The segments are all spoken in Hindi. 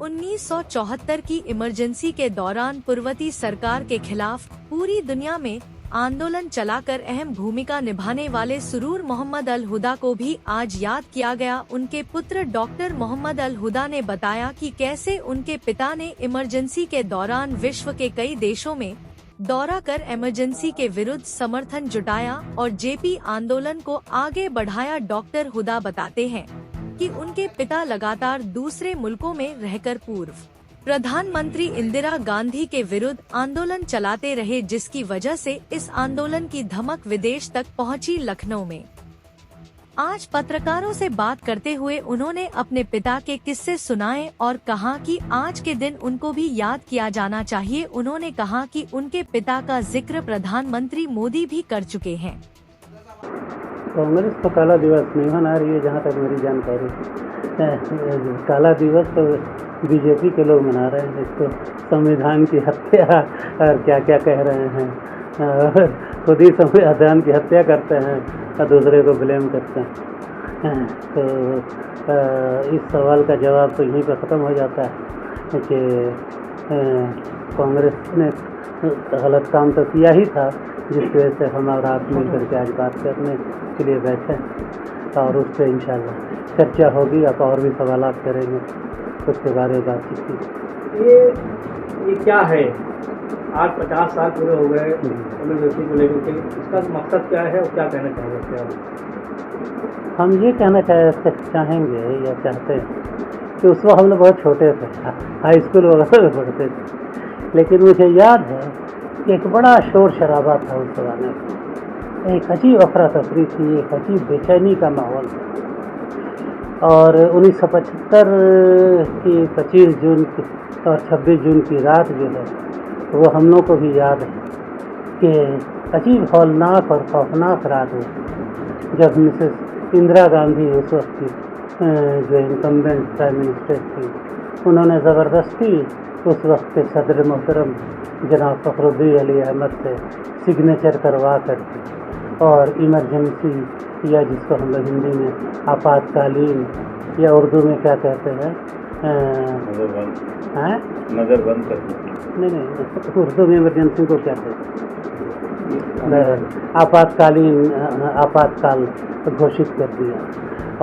1974 की इमरजेंसी के दौरान पूर्ववर्ती सरकार के खिलाफ पूरी दुनिया में आंदोलन चलाकर अहम भूमिका निभाने वाले सुरूर मोहम्मद अल हुदा को भी आज याद किया गया। उनके पुत्र डॉक्टर मोहम्मद अल हुदा ने बताया कि कैसे उनके पिता ने इमरजेंसी के दौरान विश्व के कई देशों में दौरा कर इमरजेंसी के विरुद्ध समर्थन जुटाया और जेपी आंदोलन को आगे बढ़ाया। डॉक्टर हुदा बताते हैं कि उनके पिता लगातार दूसरे मुल्कों में रहकर पूर्व प्रधानमंत्री इंदिरा गांधी के विरुद्ध आंदोलन चलाते रहे, जिसकी वजह से इस आंदोलन की धमक विदेश तक पहुंची। लखनऊ में आज पत्रकारों से बात करते हुए उन्होंने अपने पिता के किस्से सुनाए और कहा कि आज के दिन उनको भी याद किया जाना चाहिए। उन्होंने कहा कि उनके पिता का जिक्र प्रधानमंत्री मोदी भी कर चुके हैं। कांग्रेस तो काला दिवस नहीं मना रही है, जहाँ तक मेरी जानकारी। काला दिवस तो बीजेपी के लोग मना रहे हैं, इसको संविधान की हत्या और क्या क्या कह रहे हैं, खुद ही संविधान की हत्या करते हैं और दूसरे को ब्लेम करते हैं। तो इस सवाल का जवाब तो यहीं पर ख़त्म हो जाता है कि कांग्रेस ने गलत काम तो किया ही था, जिस वजह से हम और आप मिल करके आज बात करने के लिए बैठे और उस पर इंशाल्लाह चर्चा होगी। आप और भी सवाल करेंगे, उसके बारे में बातचीत की। ये क्या है, आज 50 साल पूरे हो गए इमरजेंसी को लेकर के, इसका मकसद क्या है और क्या कहना चाहेंगे इसके बारे? हम ये कहना चाहेंगे या चाहते हैं कि उस वक्त हम लोग बहुत छोटे थे, हाई स्कूल वगैरह में पढ़ते थे, लेकिन मुझे याद है कि एक बड़ा शोर शराबा था उस ज़माने में, एक अजीब अफरा तफरी थी, एक अजीब बेचैनी का माहौल था। और 1975 की 25 जून की और 26 जून की रात जो है वो हम लोग को भी याद है कि अजीब हौलनाक और खौफनाक रात हुई, जब मिसेस इंदिरा गांधी उस वक्त की जो इनकम्बेंट प्राइम मिनिस्टर थी, उन्होंने ज़बरदस्ती उस वक्त के सदर मोहतरम जनाब फ़खरुद्दीन अली अहमद से सिग्नेचर करवा करके और इमरजेंसी या जिसको हम लोग हिंदी में आपातकालीन या उर्दू में क्या कहते हैं नज़र बंद कर, नहीं उर्दू में इमरजेंसी को क्या कहते हैं, आपातकाल घोषित कर दिया।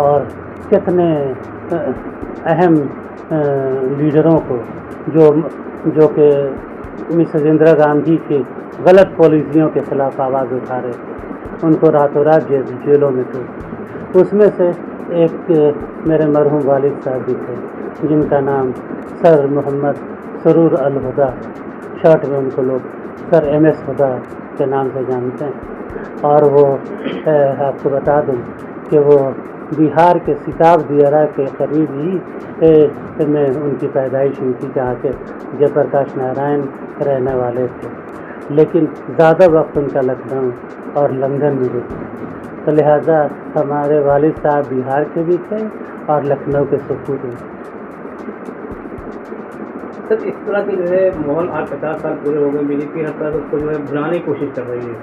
और कितने अहम लीडरों को जो कि मिसेस इंदिरा गांधी की गलत पॉलिसियों के खिलाफ आवाज़ उठा रहे थे, उनको रातों रात जेलों में थे। उसमें से एक मेरे मरहूम वालिद साहब भी थे, जिनका नाम सर मोहम्मद सुरूर अल हुदा, शॉर्ट में उनको लोग सर MS हुदा के नाम से जानते हैं। और वो आपको बता दूं कि वो बिहार के सिताब दियारा के करीब ही में उनकी पैदाइश हुई थी, जहाँ के जयप्रकाश नारायण रहने वाले थे, लेकिन ज़्यादा वक्त उनका लखनऊ और लंदन में गुजरा। तो लिहाजा हमारे वालिद साहब बिहार के भी थे और लखनऊ के सपूत भी थे। सर, इस तरह के जो है माहौल आज 50 साल पूरे हो गए, बीजेपी हर तरह उसको जो है भुलाने की कोशिश कर रही है।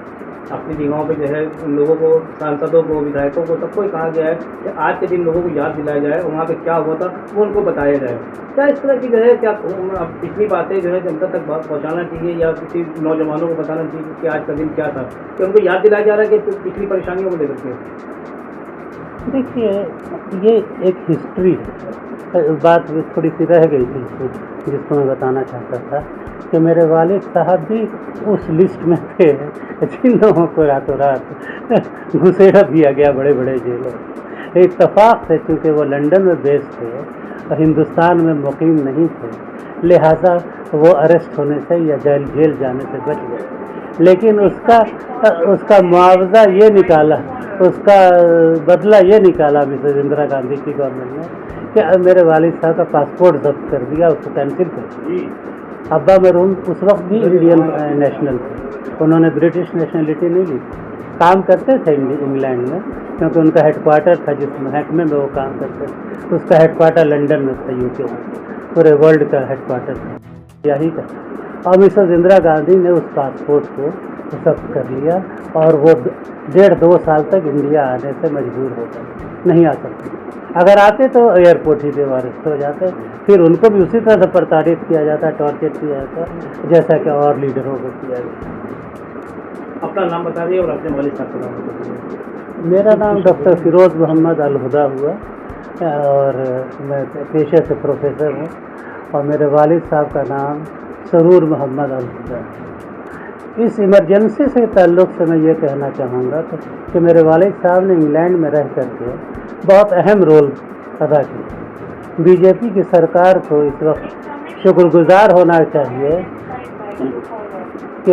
अपनी जगहों पे जो है उन लोगों को, सांसदों को, विधायकों को, सबको कहा गया है कि आज के दिन लोगों को याद दिलाया जाए और वहाँ पे क्या हुआ था वो उनको बताया जाए। क्या इस तरह की जो है, क्या पिछली बातें जो है जनता तक पहुँचाना चाहिए या किसी नौजवानों को बताना चाहिए कि आज का दिन क्या था, कि उनको याद दिलाया जा रहा है कि पिछली परेशानियों को लेकर के? देखिए, ये एक हिस्ट्री है, बात थोड़ी सी रह गई थी जिसको मैं बताना चाहता था कि मेरे वालिद साहब भी उस लिस्ट में थे जिन लोगों को रातों रात घुसेड़ा दिया गया बड़े बड़े जेलों। इत्तफाक से चूँकि वो लंदन में बेस थे और हिंदुस्तान में मुकीम नहीं थे, लिहाजा वो अरेस्ट होने से या जेल जाने से बच गए। लेकिन उसका मुआवजा ये निकाला, उसका बदला ये निकाला मिसेस इंदिरा गांधी की गवर्नमेंट ने कि मेरे वालिद साहब का पासपोर्ट जब्त कर दिया, उसको कैंसिल कर दिया। अब्बा मरहूम उस वक्त भी इंडियन नेशनल थे, उन्होंने ब्रिटिश नेशनलिटी नहीं ली, काम करते थे इंग्लैंड में, क्योंकि उनका हेडक्वार्टर था जिस महकमे में वो काम करते थे, उसका हेडक्वार्टर लंदन में था, UK में, पूरे वर्ल्ड का हेडक्वार्टर था यही का। और मिसेस इंदिरा गांधी ने उस पासपोर्ट को जब्त कर लिया और वो 1.5-2 साल तक इंडिया आने से मजबूर हो गए, नहीं आ सकती। अगर आते तो एयरपोर्ट ही पे अरेस्ट हो जाते, फिर उनको भी उसी तरह से प्रताड़ित किया जाता, टॉर्चर किया जाता, जैसा कि और लीडरों को किया जाता। अपना नाम बता दिए और अपने वालिद साहब का नाम बता दीजिए। मेरा नाम डॉक्टर फिरोज़ मोहम्मद अल हुदा हुआ और मैं पेशे से प्रोफेसर हूँ, और मेरे वालिद साहब का नाम सरूर मोहम्मद अल हुदा है। इस इमरजेंसी से ताल्लुक़ से मैं ये कहना चाहूँगा कि मेरे वालिद साहब ने इंग्लैंड में रह करके बहुत अहम रोल अदा किया। बीजेपी की सरकार को इस वक्त शुक्रगुजार होना चाहिए कि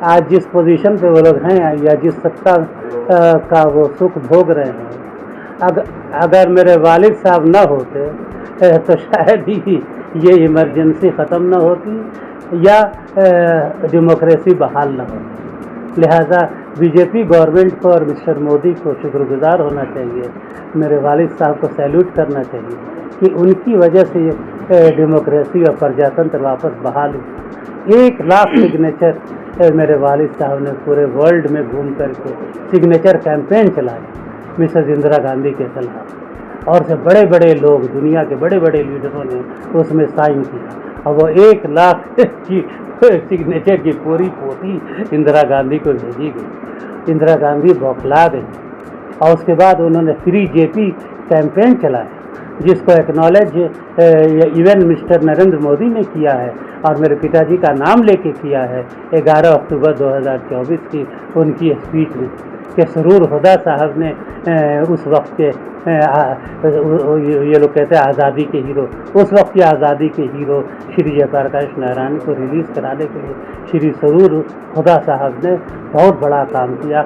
आज जिस पोजीशन पे वो लोग हैं या जिस सत्ता का वो सुख भोग रहे हैं, अगर मेरे वालिद साहब ना होते तो शायद ही ये इमरजेंसी ख़त्म ना होती या डेमोक्रेसी बहाल ना होती। लिहाजा बीजेपी गवर्नमेंट को और मिस्टर मोदी को शुक्रगुजार होना चाहिए, मेरे वालिद साहब को सैल्यूट करना चाहिए कि उनकी वजह से ये डेमोक्रेसी और प्रजातंत्र वापस बहाल हुआ। 1 लाख सिग्नेचर मेरे वालिद साहब ने पूरे वर्ल्ड में घूम करके सिग्नेचर कैंपेन चलाया मिसेस इंदिरा गांधी के खिलाफ, और से बड़े बड़े लोग, दुनिया के बड़े बड़े लीडरों ने उसमें साइन किया, और वो 1 लाख की सिग्नेचर की पूरी पोथी इंदिरा गांधी को भेजी गई। इंदिरा गांधी बौखला गई, और उसके बाद उन्होंने फ्री जेपी कैंपेन चलाया, जिसको acknowledge even mister Narendra Modi ने किया है, और मेरे पिताजी का नाम लेके किया है 11 अक्टूबर 2024 की उनकी स्पीच में, कि सरूर हुदा साहब ने उस वक्त के ये लोग कहते हैं आज़ादी के हीरो, उस वक्त की आज़ादी के हीरो श्री जयप्रकाश नारायण को रिलीज़ कराने के लिए श्री सरूर हुदा साहब ने बहुत बड़ा काम किया,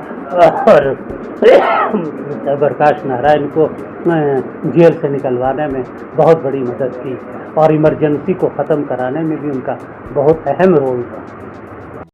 और जयप्रकाश नारायण को जेल से निकलवाने में बहुत बड़ी मदद की, और इमरजेंसी को ख़त्म कराने में भी उनका बहुत अहम रोल था।